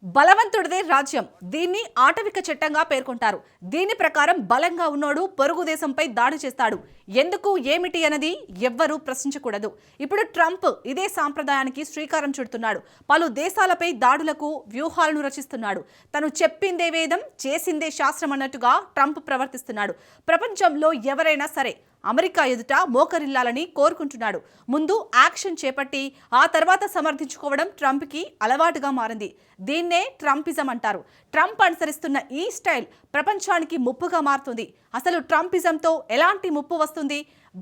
బలవంతుడిదే రాజ్యం. దీన్ని ఆటవిక చట్టంగా పేర్కొంటారు. దీని ప్రకారం బలంగా ఉన్నోడు పొరుగు దేశంపై దాడి చేస్తాడు. ఎందుకు ఏమిటి అన్నది ఎవ్వరూ ప్రశ్నించకూడదు. ఇప్పుడు ట్రంప్ ఇదే సాంప్రదాయానికి శ్రీకారం చుడుతున్నాడు. పలు దేశాలపై దాడులకు వ్యూహాలను రచిస్తున్నాడు. తను చెప్పిందే వేదం, చేసిందే శాస్త్రం అన్నట్టుగా ట్రంప్ ప్రవర్తిస్తున్నాడు. ప్రపంచంలో ఎవరైనా సరే అమెరికా ఎదుట మోకరిల్లాలని కోరుకుంటున్నాడు. ముందు యాక్షన్ చేపట్టి ఆ తర్వాత సమర్థించుకోవడం ట్రంప్కి అలవాటుగా మారింది. దీన్నే ట్రంపిజం అంటారు. ట్రంప్ అనుసరిస్తున్న ఈ స్టైల్ ప్రపంచానికి ముప్పుగా మారుతుంది. అసలు ట్రంపిజంతో ఎలాంటి ముప్పు వస్తుంది?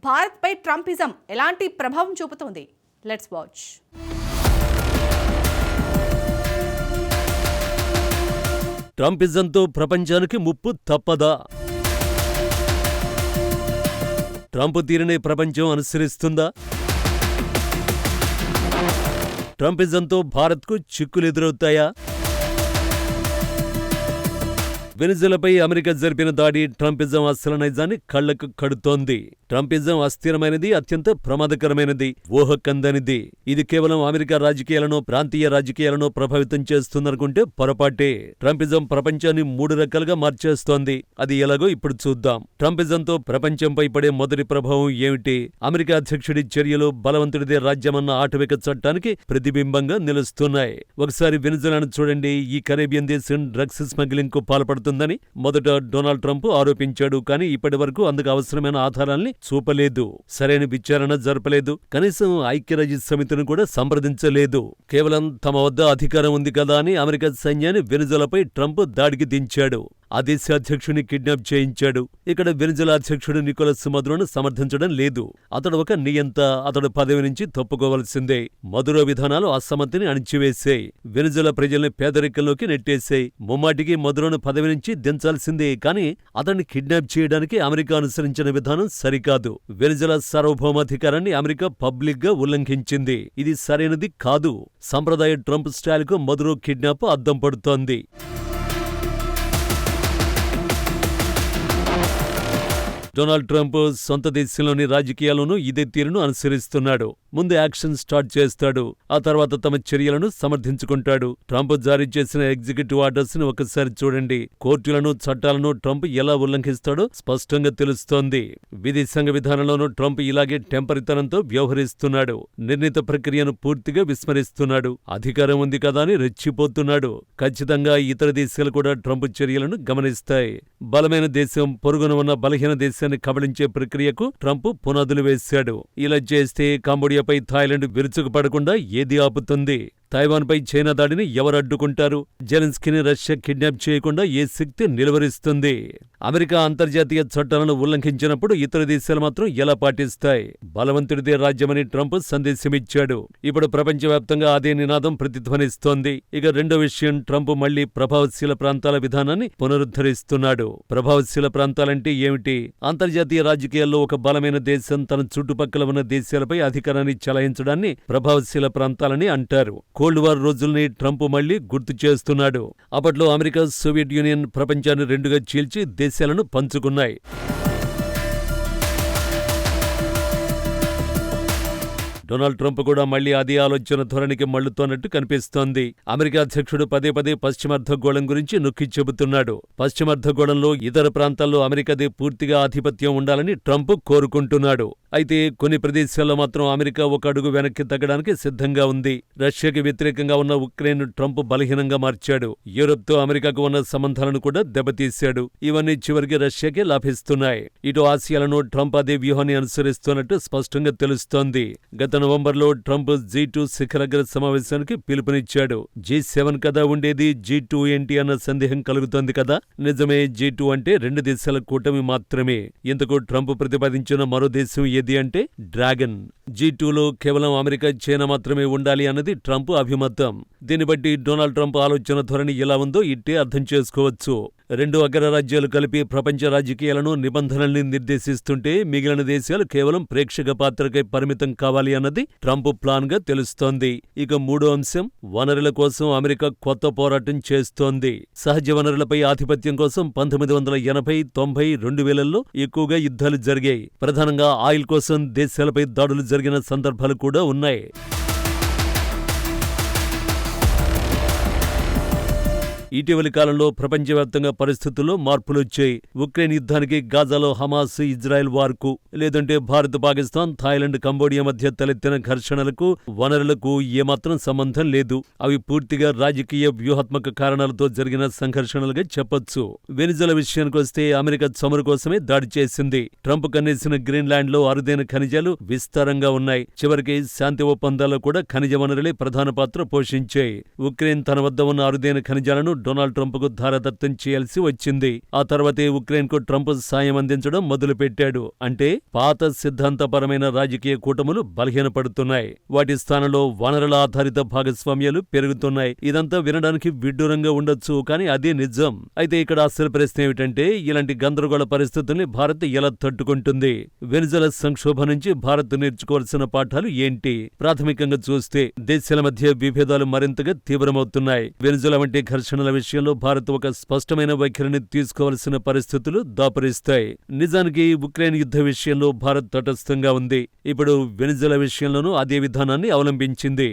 భారత్పై ట్రంపిజం ఎలాంటి ప్రభావం చూపుతుంది? Let's watch. ట్రంపిజంతో ప్రపంచానికి ముప్పు తప్పదా? ట్రంప్ తీరునే ప్రపంచం అనుసరిస్తుందా? ట్రంపిజంతో భారత్కు చిక్కులు ఎదురవుతాయా? వెనిజులాపై అమెరికా జరిపిన దాడి ట్రంపిజం అసలు నైజాన్ని కళ్లకు కడుతోంది. ట్రంపిజం అస్థిరమైనది, అత్యంత ప్రమాదకరమైనది, ఊహకందనిది. ఇది కేవలం అమెరికా రాజకీయాలను, ప్రాంతీయ రాజకీయాలను ప్రభావితం చేస్తుందనుకుంటే పొరపాటే. ట్రంపిజం ప్రపంచాన్ని 3 రకాలుగా మార్చేస్తోంది. అది ఎలాగో ఇప్పుడు చూద్దాం. ట్రంపిజంతో ప్రపంచంపై పడే మొదటి ప్రభావం ఏమిటి? అమెరికా అధ్యక్షుడి చర్యలు బలవంతుడిదే రాజ్యమన్న ఆటవిక చట్టానికి ప్రతిబింబంగా నిలుస్తున్నాయి. ఒకసారి వెనిజులాను చూడండి. ఈ కరేబియన్ దేశం డ్రగ్స్ స్మగ్లింగ్ కు పాల్పడుతుందని మొదట డొనాల్డ్ ట్రంప్ ఆరోపించాడు. కానీ ఇప్పటి వరకు అందుకు అవసరమైన ఆధారాల్ని చూపలేదు. సరైన విచారణ జరపలేదు. కనీసం ఐక్యరాజ్య సమితిని కూడా సంప్రదించలేదు. కేవలం తమ వద్ద అధికారం ఉంది కదా అని అమెరికా సైన్యాన్ని వెనిజులాపై ట్రంప్ దాడికి దించాడు. ఆ దేశ అధ్యక్షుడిని కిడ్నాప్ చేయించాడు. ఇక్కడ వెనిజులా అధ్యక్షుడు నికోలస్ మదురోను సమర్థించడం లేదు. అతడు ఒక నియంత. అతడు పదవి నుంచి తప్పుకోవలసిందే. మదురో విధానాలు అసమ్మతిని అణిచివేశాయి. వెనిజులా ప్రజల్ని పేదరికంలోకి నెట్టేశాయి. ముమ్మాటికి మదురోను పదవి నుంచి దించాల్సిందే. కానీ అతన్ని కిడ్నాప్ చేయడానికి అమెరికా అనుసరించిన విధానం సరికాదు. వెనిజులా సార్వభౌమాధికారాన్ని అమెరికా పబ్లిక్ గా ఉల్లంఘించింది. ఇది సరైనది కాదు. సంప్రదాయ ట్రంప్ స్టైల్ కు మదురో కిడ్నాప్ అద్దం పడుతోంది. డొనాల్డ్ ట్రంప్ సొంత దేశంలోని రాజకీయాలను ఇదే తీరును అనుసరిస్తున్నాడు. ముందు యాక్షన్ స్టార్ట్ చేస్తాడు. ఆ తర్వాత తమ చర్యలను సమర్థించుకుంటాడు. ట్రంప్ జారీ చేసిన ఎగ్జిక్యూటివ్ ఆర్డర్స్ ని ఒకసారి చూడండి. కోర్టులను, చట్టాలను ట్రంప్ ఎలా ఉల్లంఘిస్తాడో స్పష్టంగా తెలుస్తోంది. విదేశాంగ విధానంలోనూ ట్రంప్ ఇలాగే టెంపరితనంతో వ్యవహరిస్తున్నాడు. నిర్ణీత ప్రక్రియను పూర్తిగా విస్మరిస్తున్నాడు. అధికారం ఉంది కదా అని రెచ్చిపోతున్నాడు. ఖచ్చితంగా ఇతర దేశాలు కూడా ట్రంప్ చర్యలను గమనిస్తాయి. బలమైన దేశం పొరుగున ఉన్న బలహీన దేశాన్ని కబళించే ప్రక్రియకు ట్రంప్ పునాదులు వేశాడు. ఇలా చేస్తే కంబోడియాపై థాయిలాండ్ విరుచుకుపడకుండా ఏది ఆపుతుంది? తైవాన్పై చైనా దాడిని ఎవరు అడ్డుకుంటారు? జెలెన్స్కీని రష్యా కిడ్నాప్ చేయకుండా ఏ శక్తి నిలువరిస్తుంది? అమెరికా అంతర్జాతీయ చట్టాలను ఉల్లంఘించినప్పుడు ఇతర దేశాలు మాత్రం ఎలా పాటిస్తాయి? బలవంతుడిదే రాజ్యమని ట్రంప్ సందేశమిచ్చాడు. ఇప్పుడు ప్రపంచవ్యాప్తంగా అదే నినాదం ప్రతిధ్వనిస్తోంది. ఇక రెండో విషయం, ట్రంప్ మళ్లీ ప్రభావశీల ప్రాంతాల విధానాన్ని పునరుద్ధరిస్తున్నాడు. ప్రభావశీల ప్రాంతాలంటే ఏమిటి? అంతర్జాతీయ రాజకీయాల్లో ఒక బలమైన దేశం తన చుట్టుపక్కల ఉన్న దేశాలపై అధికారాన్ని చెలాయించడాన్ని ప్రభావశీల ప్రాంతాలని అంటారు. కోల్డ్ వార్ రోజుల్ని ట్రంప్ మళ్లీ గుర్తు చేస్తున్నాడు. అప్పట్లో అమెరికా, సోవియట్ యూనియన్ ప్రపంచాన్ని రెండుగా చీల్చి దేశాలను పంచుకున్నాయి. డొనాల్డ్ ట్రంప్ కూడా మళ్లీ అదే ఆలోచన ధోరణికి మళ్లుతోన్నట్టు కనిపిస్తోంది. అమెరికా అధ్యక్షుడు పదే పదే పశ్చిమార్ధగోళం గురించి నొక్కి చెబుతున్నాడు. పశ్చిమార్ధగోళంలో ఇతర ప్రాంతాల్లో అమెరికాదే పూర్తిగా ఆధిపత్యం ఉండాలని ట్రంప్ కోరుకుంటున్నాడు. అయితే కొన్ని ప్రదేశాల్లో మాత్రం అమెరికా ఒక అడుగు వెనక్కి తగ్గడానికి సిద్ధంగా ఉంది. రష్యాకి వ్యతిరేకంగా ఉన్న ఉక్రెయిన్ ట్రంప్ బలహీనంగా మార్చాడు. యూరప్తో అమెరికాకు ఉన్న సంబంధాలను కూడా దెబ్బతీశాడు. ఇవన్నీ చివరికి రష్యాకే లాభిస్తున్నాయి. ఇటు ఆసియాలను ట్రంప్ అదే వ్యూహాన్ని అనుసరిస్తున్నట్టు స్పష్టంగా తెలుస్తోంది. గత నవంబర్లో ట్రంప్ G2 శిఖరాగ్ర సమావేశానికి పిలుపునిచ్చాడు. G7 కదా ఉండేది, G2 ఏంటి అన్న సందేహం కలుగుతోంది కదా. నిజమే, G2 అంటే 2 దేశాల కూటమి మాత్రమే. ఇంతకు ట్రంప్ ప్రతిపాదించిన మరో దేశం ఏది అంటే డ్రాగన్. G2లో కేవలం అమెరికా, చైనా మాత్రమే ఉండాలి అన్నది ట్రంప్ అభిమతం. దీన్ని బట్టి డొనాల్డ్ ట్రంప్ ఆలోచన ధోరణి ఎలా ఉందో ఇట్టే అర్థం చేసుకోవచ్చు. 2 అగ్రరాజ్యాలు కలిపి ప్రపంచ రాజకీయాలను, నిబంధనల్ని నిర్దేశిస్తుంటే మిగిలిన దేశాలు కేవలం ప్రేక్షక పాత్రకై పరిమితం కావాలి అన్నది ట్రంప్ ప్లాన్ గా తెలుస్తోంది. ఇక మూడో అంశం, వనరుల కోసం అమెరికా కొత్త పోరాటం చేస్తోంది. సహజ వనరులపై ఆధిపత్యం కోసం 1980, 90, 2000ల్లో ఎక్కువగా యుద్ధాలు జరిగాయి. ప్రధానంగా ఆయిల్ కోసం దేశాలపై దాడులు జరిగిన సందర్భాలు కూడా ఉన్నాయి. ఇటీవలి కాలంలో ప్రపంచవ్యాప్తంగా పరిస్థితుల్లో మార్పులొచ్చాయి. ఉక్రెయిన్ యుద్ధానికి, గాజాలో హమాస్ ఇజ్రాయెల్ వార్కు, లేదంటే భారత్ పాకిస్తాన్, థాయిలాండ్ కంబోడియా మధ్య తలెత్తిన ఘర్షణలకు, వనరులకు ఏమాత్రం సంబంధం లేదు. అవి పూర్తిగా రాజకీయ వ్యూహాత్మక కారణాలతో జరిగిన సంఘర్షణలుగా చెప్పొచ్చు. వెనిజులా విషయానికొస్తే అమెరికా చమురు కోసమే దాడి చేసింది. ట్రంప్ కన్నేసిన గ్రీన్లాండ్ లో అరుదైన ఖనిజాలు విస్తారంగా ఉన్నాయి. చివరికి శాంతి ఒప్పందాల్లో కూడా ఖనిజ వనరులే ప్రధాన పాత్ర పోషించాయి. ఉక్రెయిన్ తన వద్ద ఉన్న అరుదైన ఖనిజాలను డొనాల్డ్ ట్రంప్ కు ధారాదత్తం చేయాల్సి వచ్చింది. ఆ తర్వాతే ఉక్రెయిన్ కు ట్రంప్ సాయం అందించడం మొదలుపెట్టాడు. అంటే పాత సిద్ధాంతపరమైన రాజకీయ కూటములు బలహీనపడుతున్నాయి. వాటి స్థానంలో వనరుల ఆధారిత భాగస్వామ్యాలు పెరుగుతున్నాయి. ఇదంతా వినడానికి విడ్డూరంగా ఉండొచ్చు, కానీ అదే నిజం. అయితే ఇక్కడ అసలు ప్రశ్న ఏమిటంటే, ఇలాంటి గందరగోళ పరిస్థితుల్ని భారత్ ఎలా తట్టుకుంటుంది? వెనిజులా సంక్షోభం నుంచి భారత్ నేర్చుకోవాల్సిన పాఠాలు ఏంటి? ప్రాథమికంగా చూస్తే దేశాల మధ్య విభేదాలు మరింతగా తీవ్రమవుతున్నాయి. వెనిజులా వంటి ఘర్షణల విషయంలో భారత్ ఒక స్పష్టమైన వైఖరిని తీసుకోవాల్సిన పరిస్థితులు దాపురిస్తాయి. నిజానికి ఉక్రెయిన్ యుద్ధ విషయంలో భారత్ తటస్థంగా ఉంది. ఇప్పుడు వెనిజులా విషయంలోనూ అదే విధానాన్ని అవలంబించింది.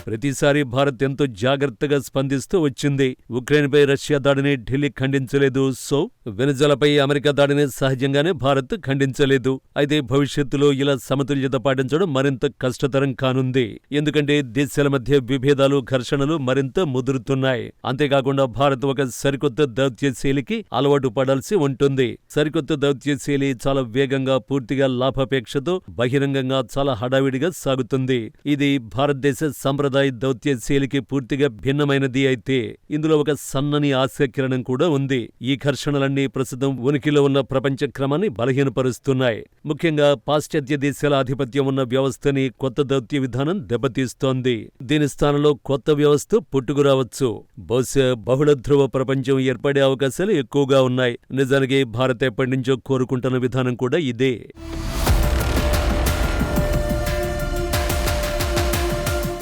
ప్రతిసారి భారత్ ఎంతో జాగ్రత్తగా స్పందిస్తూ వచ్చింది. ఉక్రెయిన్పై రష్యా దాడిని ఢిల్లీ ఖండించలేదు. సో వెనిజులాపై అమెరికా దాడిని సహజంగానే భారత్ ఖండించలేదు. అయితే భవిష్యత్తులో ఇలా సమతుల్యత పాటించడం మరింత కష్టతరం కానుంది. ఎందుకంటే దేశాల మధ్య విభేదాలు, ఘర్షణలు మరింత ముదురుతున్నాయి. అంతేకాకుండా భారత్ ఒక సరికొత్త దౌత్య శైలికి అలవాటు పడాల్సి ఉంటుంది. సరికొత్త దౌత్య శైలి చాలా వేగంగా, పూర్తిగా లాభాపేక్షతో, బహిరంగంగా, చాలా హడావిడిగా సాగుతుంది. ఇది భారతదేశ సంప్రదాయ దౌత్య శైలికి పూర్తిగా భిన్నమైనది. అయితే ఇందులో ఒక సన్నని ఆశాకిరణం కూడా ఉంది. ఈ ఘర్షణలన్నీ ప్రస్తుతం ఉనికిలో ఉన్న ప్రపంచ క్రమాన్ని బలహీనపరుస్తున్నాయి. ముఖ్యంగా పాశ్చాత్య దేశాల ఆధిపత్యం ఉన్న వ్యవస్థని కొత్త దౌత్య విధానం దెబ్బతీస్తోంది. దీని స్థానంలో కొత్త వ్యవస్థ పుట్టుకురావచ్చు. బహుశా బహుళ ధ్రువ ప్రపంచం ఏర్పడే అవకాశాలు ఎక్కువగా ఉన్నాయి. నిజానికి భారత్ ఎప్పటి నుంచో కోరుకుంటున్న విధానం కూడా ఇదే.